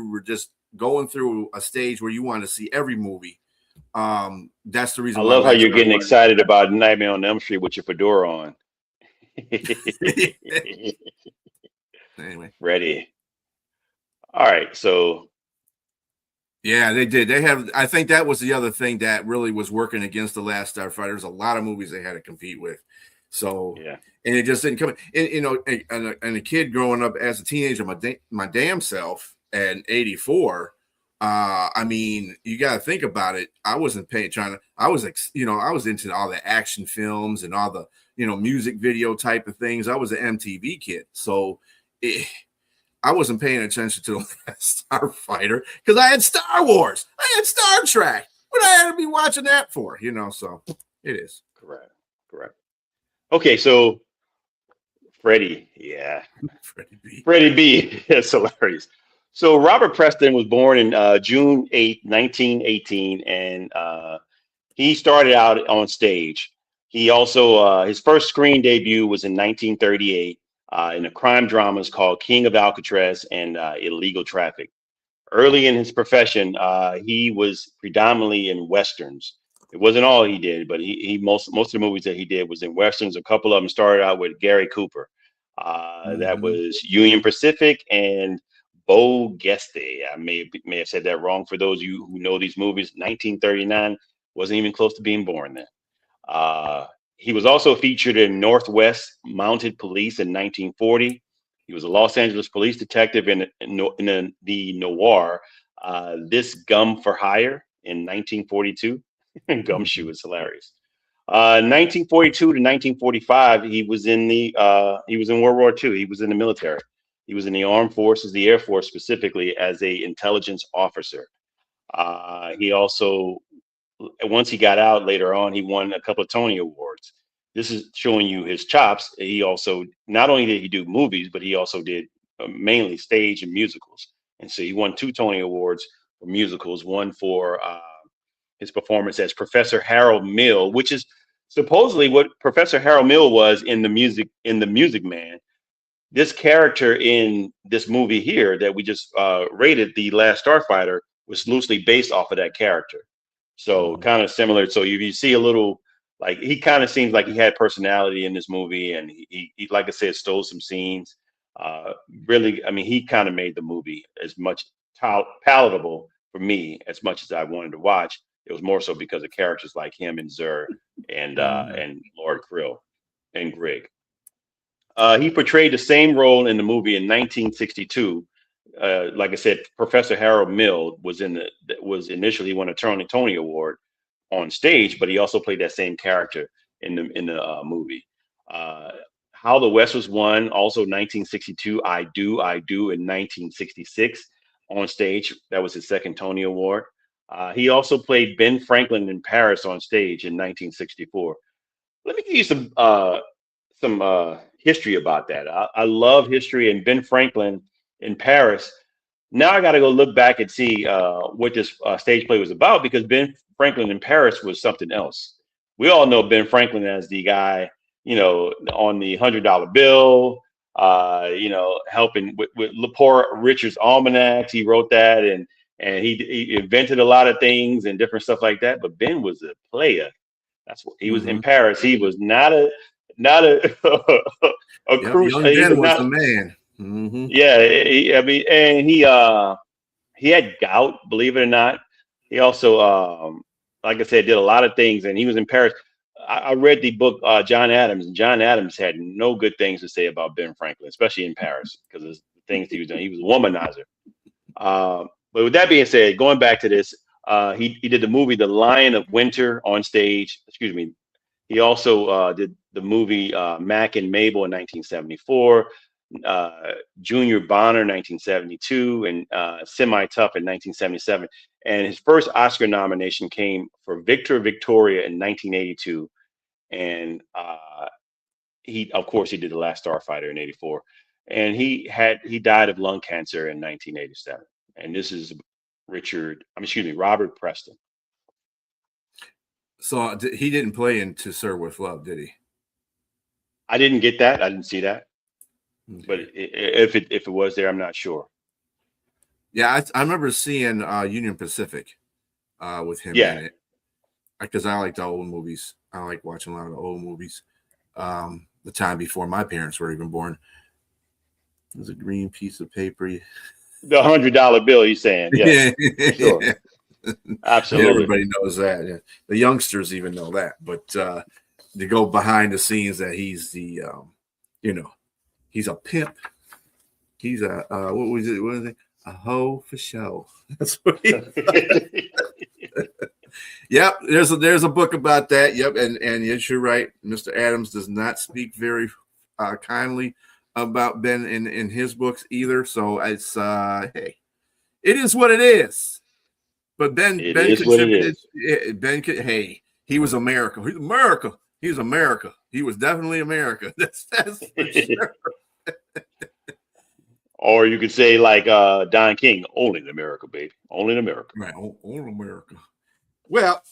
were just going through a stage where you want to see every movie, that's the reason. I love how you're getting excited about Nightmare on Elm Street with your fedora on. Anyway, ready. All right, so yeah, they did. They have. I think that was the other thing that really was working against The Last Starfighter. There's a lot of movies they had to compete with. So yeah, and it just didn't come. And a kid growing up as a teenager, my damn self, in '84. I mean, you got to think about it. I wasn't I was into all the action films and all the, music video type of things. I was an MTV kid. So I wasn't paying attention to The Starfighter because I had Star Wars. I had Star Trek. What I had to be watching that for, so it is. Correct. Okay, so Freddie, yeah. Freddie B. That's hilarious. So Robert Preston was born in June 8, 1918, and he started out on stage. He also, his first screen debut was in 1938 in a crime dramas called King of Alcatraz and Illegal Traffic. Early in his profession, he was predominantly in Westerns. It wasn't all he did, but most of the movies that he did was in Westerns. A couple of them started out with Gary Cooper. That was Union Pacific and Bo Geste. I may have said that wrong for those of you who know these movies. 1939, wasn't even close to being born then. He was also featured in Northwest Mounted Police in 1940. He was a Los Angeles police detective in the noir This Gum for Hire in 1942. Gumshoe is hilarious. 1942 to 1945, he was in World War II. He was in the military. He was in the armed forces, the Air Force specifically, as a intelligence officer. He also, once he got out later on, he won a couple of Tony Awards. This is showing you his chops. He also, not only did he do movies, but he also did mainly stage and musicals. And so he won 2 Tony Awards for musicals, one for his performance as Professor Harold Mill, which is supposedly what Professor Harold Mill was in the Music Man. This character in this movie here that we just rated, The Last Starfighter, was loosely based off of that character. So kind of similar. So if you see a little, like, he kind of seems like he had personality in this movie, and he like I said, stole some scenes. Really, I mean, he kind of made the movie as much palatable for me as much as I wanted to watch. It was more so because of characters like him and Zur and Lord Krill and Grigg. He portrayed the same role in the movie in 1962. Like I said, Professor Harold Mill was initially won a Tony Award on stage, but he also played that same character in the movie. How the West Was Won, also 1962. I Do in 1966 on stage. That was his second Tony Award. He also played Ben Franklin in Paris on stage in 1964. Let me give you some history about that. I love history, and Ben Franklin in Paris. Now I got to go look back and see what this stage play was about, because Ben Franklin in Paris was something else. We all know Ben Franklin as the guy, on the $100 bill, helping with Poor Richard's Almanacs. He wrote that, and he invented a lot of things and different stuff like that. But Ben was a player. That's what he was in Paris. He was not a crucial. Ben was a man. Mm-hmm. Yeah, he had gout, believe it or not. He also, like I said, did a lot of things, and he was in Paris. I read the book John Adams, and John Adams had no good things to say about Ben Franklin, especially in Paris, because of the things he was doing. He was a womanizer. But with that being said, going back to this, he did the movie The Lion of Winter on stage. Excuse me. He also did the movie Mac and Mabel in 1974, Junior Bonner 1972, and Semi Tough in 1977. And his first Oscar nomination came for Victor Victoria in 1982. And he, of course, he did The Last Starfighter in '84. And he died of lung cancer in 1987. And this is Robert Preston. So he didn't play in To Serve With Love, did he? I didn't get that. I didn't see that. Okay. But if it was there, I'm not sure. Yeah, I remember seeing Union Pacific with him in it, because I like the old movies. I like watching a lot of the old movies. The time before my parents were even born. There's a green piece of paper. The $100 bill, you're saying? Yes, sure. Absolutely. Everybody knows that. Yeah. The youngsters even know that. But to go behind the scenes, that he's the, he's a pimp. He's a what was it? What is it? A hoe for show. That's what he. Yep, there's a book about that. Yep, and yes, you're right. Mr. Adams does not speak very kindly about Ben in his books either. So it's hey, it is what it is. But Ben contributed. Hey, he was America. He's America. He was America. He was definitely America. That's for sure. Or you could say like Don King, only in America, baby. Only in America. Right, only in America. Well,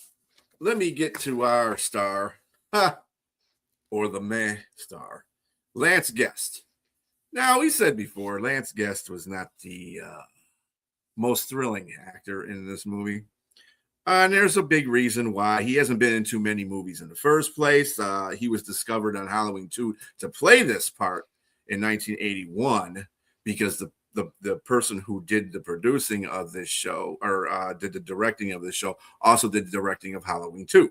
let me get to our star, or the meh star, Lance Guest. Now, we said before, Lance Guest was not the most thrilling actor in this movie. And there's a big reason why. He hasn't been in too many movies in the first place. He was discovered on Halloween 2 to play this part in 1981 because the person who did the producing of this show, or did the directing of this show, also did the directing of Halloween 2.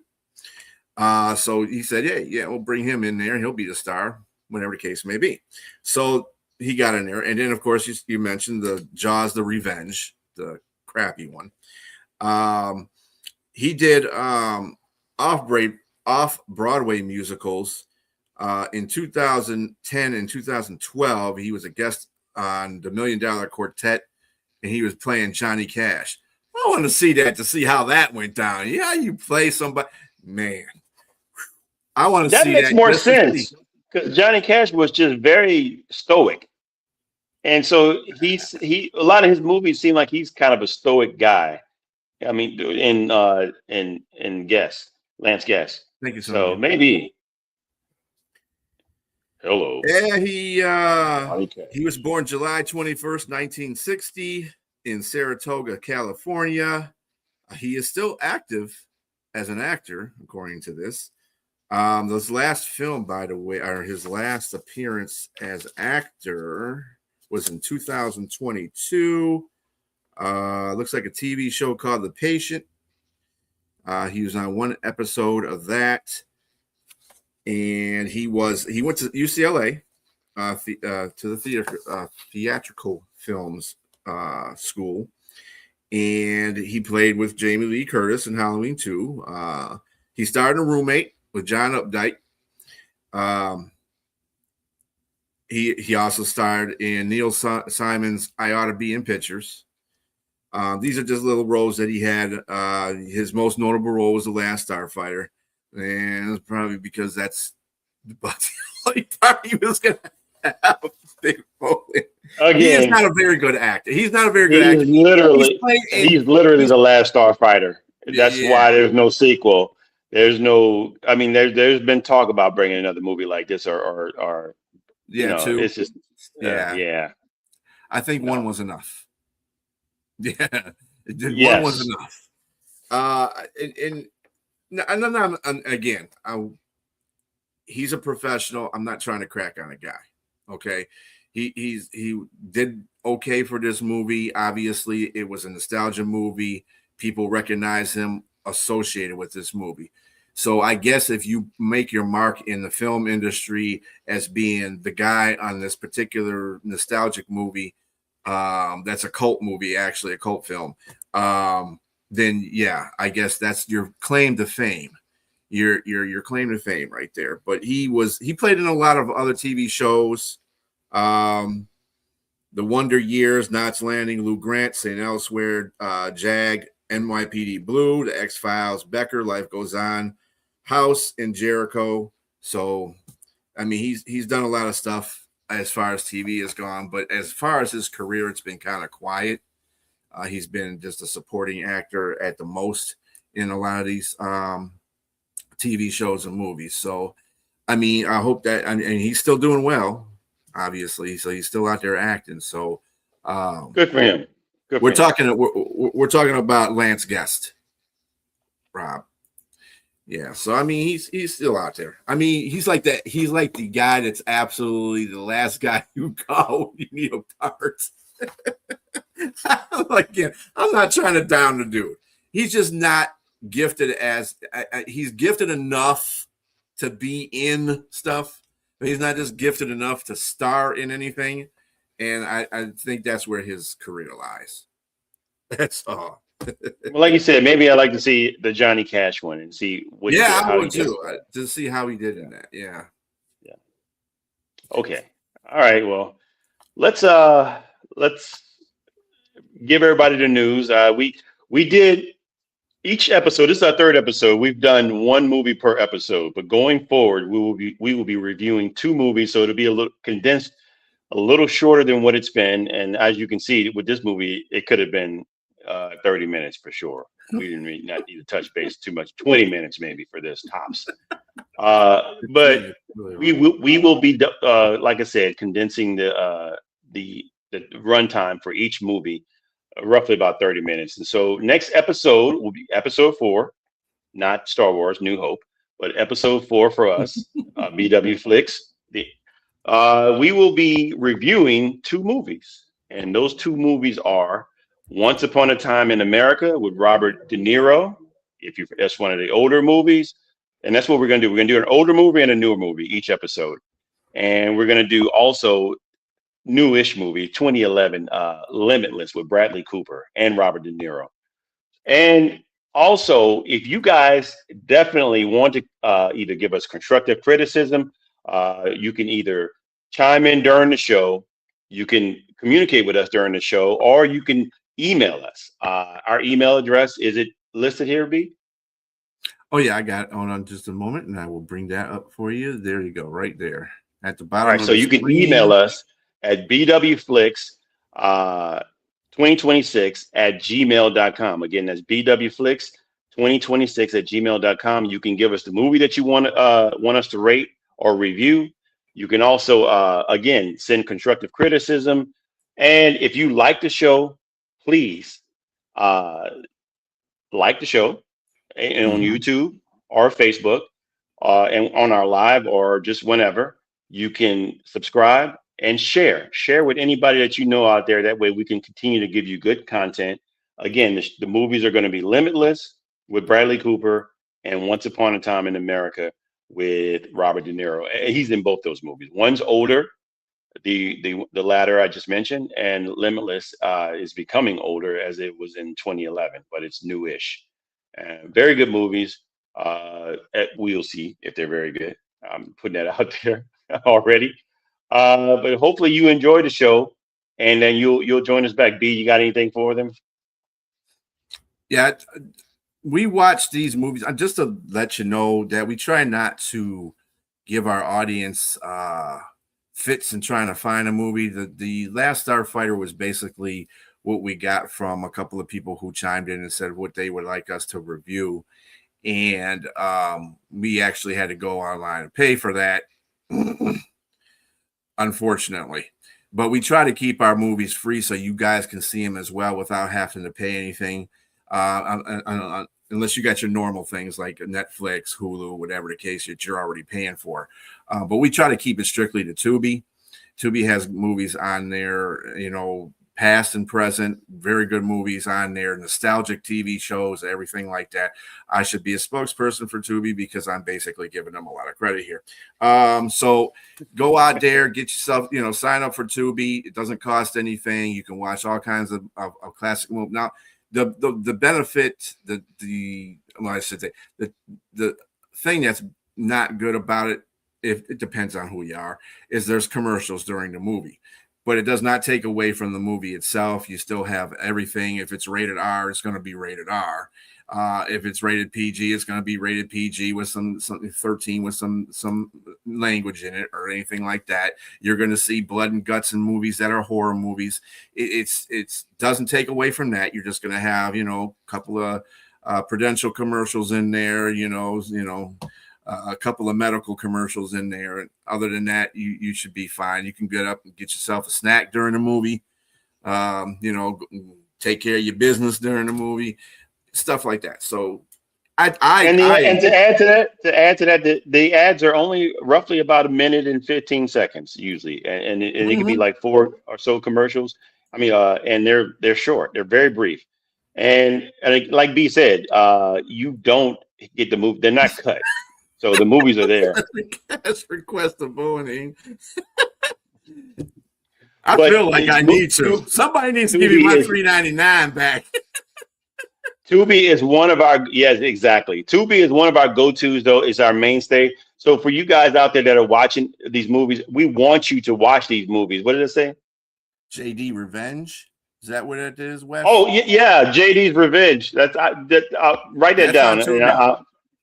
So he said, yeah, we'll bring him in there. He'll be the star, whatever the case may be. So he got in there. And then, of course, you mentioned the Jaws, the Revenge, the crappy one. He did off-Broadway musicals. In 2010 and 2012, he was a guest on the $1 Million Quartet, and he was playing Johnny Cash. I want to see that, to see how that went down. Yeah, you play somebody, man. I want to see that. That makes more sense, because Johnny Cash was just very stoic, and so a lot of his movies seem like he's kind of a stoic guy. I mean, in Lance Guest. Thank you so much. Maybe. Hello. Yeah, he was born July 21st, 1960 in Saratoga, California. He is still active as an actor, according to this. His last film, by the way, or his last appearance as actor, was in 2022. Looks like a TV show called The Patient. He was on one episode of that. And he went to UCLA to the theatrical films school, and he played with Jamie Lee Curtis in Halloween 2. He starred in A Roommate with John Updike. He also starred in Neil Simon's I Ought to Be in Pictures. These are just little roles that he had. His most notable role was The Last Starfighter. And it's probably because that's the only part he was going to have a big role in. Again, he is not a very good actor. He's not a very good actor. He's literally The Last Starfighter. That's why there's no sequel. There's no. I mean, there's been talk about bringing another movie like this, or two. It's just yeah. I think one was enough. Yeah, one was enough. He's a professional. I'm not trying to crack on a guy. Okay, he did okay for this movie. Obviously, it was a nostalgia movie. People recognize him associated with this movie. So I guess if you make your mark in the film industry as being the guy on this particular nostalgic movie, that's a cult movie, actually a cult film, then yeah, I guess that's your claim to fame. Your claim to fame right there. But he played in a lot of other TV shows. The Wonder Years, Knots Landing, Lou Grant, St. Elsewhere, Jag, NYPD Blue, The X-Files, Becker, Life Goes On, House, and Jericho. So, I mean, he's done a lot of stuff as far as TV has gone, but as far as his career, it's been kind of quiet. He's been just a supporting actor at the most in a lot of these TV shows and movies. So, I mean, I hope that, and he's still doing well, obviously. So he's still out there acting. So, good for him. Good for we're him. we're talking about Lance Guest, Rob. Yeah. So I mean, he's still out there. I mean, he's like that. He's like the guy that's absolutely the last guy you call when you need a part. Like, yeah, I'm not trying to down the dude. He's just not gifted as he's gifted enough to be in stuff, but he's not just gifted enough to star in anything. And I think that's where his career lies. That's all. Well, like you said, maybe I'd like to see the Johnny Cash one and see what. Yeah, I would too. To see how he did in that. Yeah. Yeah. Okay. All right. Well, let's give everybody the news. We did each episode. This is our third episode. We've done one movie per episode, but going forward, we will be reviewing 2 movies, so it'll be a little condensed, a little shorter than what it's been. And as you can see with this movie, it could have been 30 minutes for sure. We didn't really not need to touch base too much. 20 minutes maybe for this tops. But we will be like I said, condensing the runtime for each movie, roughly about 30 minutes. And so next episode will be episode 4, not Star Wars New Hope, but episode 4 for us, BW Flix. We will be reviewing 2 movies, and those 2 movies are Once Upon a Time in America with Robert De Niro. That's one of the older movies, and that's what we're going to do. We're going to do an older movie and a newer movie each episode, and we're going to do also newish movie 2011 Limitless with Bradley Cooper and Robert De Niro. And also, if you guys definitely want to either give us constructive criticism, you can either chime in during the show, you can communicate with us during the show, or you can email us. Our email address, is it listed here, B? Oh yeah, I got it. Hold on just a moment, and I will bring that up for you. There you go, right there at the bottom. All right, so you can email us at bwflix2026@gmail.com. Again, that's bwflix2026@gmail.com. You can give us the movie that you want us to rate or review. You can also, again, send constructive criticism. And if you like the show, please like the show on YouTube or Facebook and on our live or just whenever. You can subscribe and share with anybody that you know out there. That way we can continue to give you good content. Again, the movies are going to be Limitless with Bradley Cooper and Once Upon a Time in America with Robert De Niro. He's in both those movies. One's older, the latter I just mentioned, and Limitless is becoming older as it was in 2011, but it's newish. Very good movies. We'll see if they're very good. I'm putting that out there already. But hopefully you enjoy the show, and then you'll join us back. B, you got anything for them? Yeah, we watch these movies. Just to let you know that we try not to give our audience fits in trying to find a movie. The last Starfighter was basically what we got from a couple of people who chimed in and said what they would like us to review. And we actually had to go online and pay for that, unfortunately. But we try to keep our movies free so you guys can see them as well without having to pay anything. Unless you got your normal things like Netflix, Hulu, whatever the case that you're already paying for. But we try to keep it strictly to Tubi. Tubi has movies on there, past and present, very good movies on there, nostalgic TV shows, everything like that. I should be a spokesperson for Tubi because I'm basically giving them a lot of credit here. So go out there, get yourself, sign up for Tubi. It doesn't cost anything. You can watch all kinds of classic movies. Now, the benefit, the thing that's not good about it, if it depends on who you are, is there's commercials during the movie. But it does not take away from the movie itself. You still have everything. If it's rated R, it's going to be rated R. If it's rated PG, it's going to be rated PG with some 13 with some language in it or anything like that. You're going to see blood and guts in movies that are horror movies. It doesn't take away from that. You're just going to have a couple of Prudential commercials in there. A couple of medical commercials in there. And other than that, you should be fine. You can get up and get yourself a snack during the movie. Take care of your business during the movie, stuff like that. So to add to that, the ads are only roughly about 1 minute and 15 seconds usually. And it can be like 4 or so commercials. And they're short. They're very brief. And like B said, you don't get the movie. They're not cut. So the movies are there. Cash request of voting. I feel like I need to. Somebody needs to give me my $3.99 back. Tubi is one of our exactly. Tubi is one of our go-tos though. It's our mainstay. So for you guys out there that are watching these movies, we want you to watch these movies. What did it say? JD Revenge. Is that what it is, Wes? Oh yeah, JD's Revenge. I'll write that down.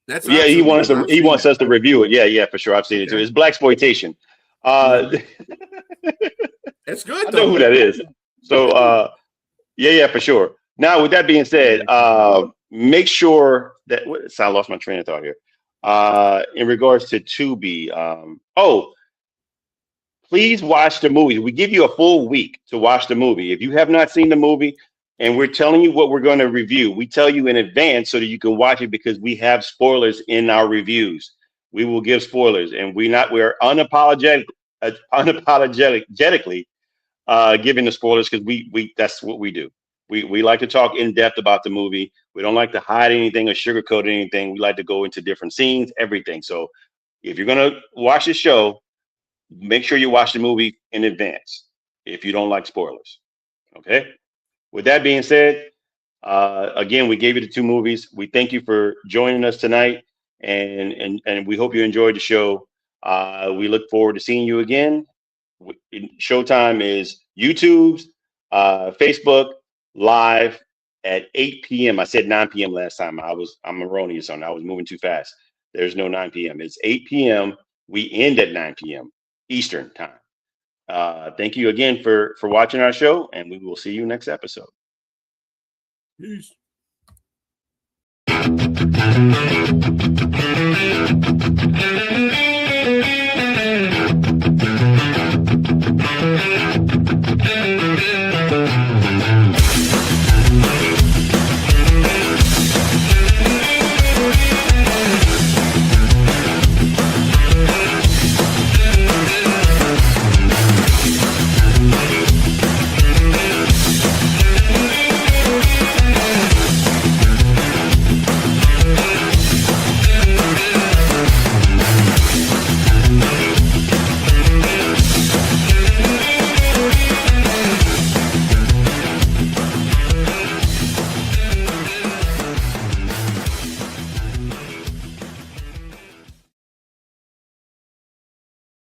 He wants us to review it. Yeah, for sure. I've seen it too. It's blaxploitation. It's good. I know who that is. So yeah, for sure. Now, with that being said, make sure that I lost my train of thought here. In regards to Tubi, please watch the movie. We give you a full week to watch the movie. If you have not seen the movie, and we're telling you what we're going to review, we tell you in advance so that you can watch it because we have spoilers in our reviews. We will give spoilers, and we're unapologetically giving the spoilers because we that's what we do. We like to talk in depth about the movie. We don't like to hide anything or sugarcoat anything. We like to go into different scenes, everything. So if you're going to watch the show, make sure you watch the movie in advance if you don't like spoilers. Okay? With that being said, again, we gave you the 2 movies. We thank you for joining us tonight, and we hope you enjoyed the show. We look forward to seeing you again. Showtime is YouTube's, Facebook Live at 8 p.m. I said 9 p.m. last time. I'm erroneous on that. I was moving too fast. There's no 9 p.m. It's 8 p.m. We end at 9 p.m. Eastern time. Thank you again for watching our show, and we will see you next episode. Peace.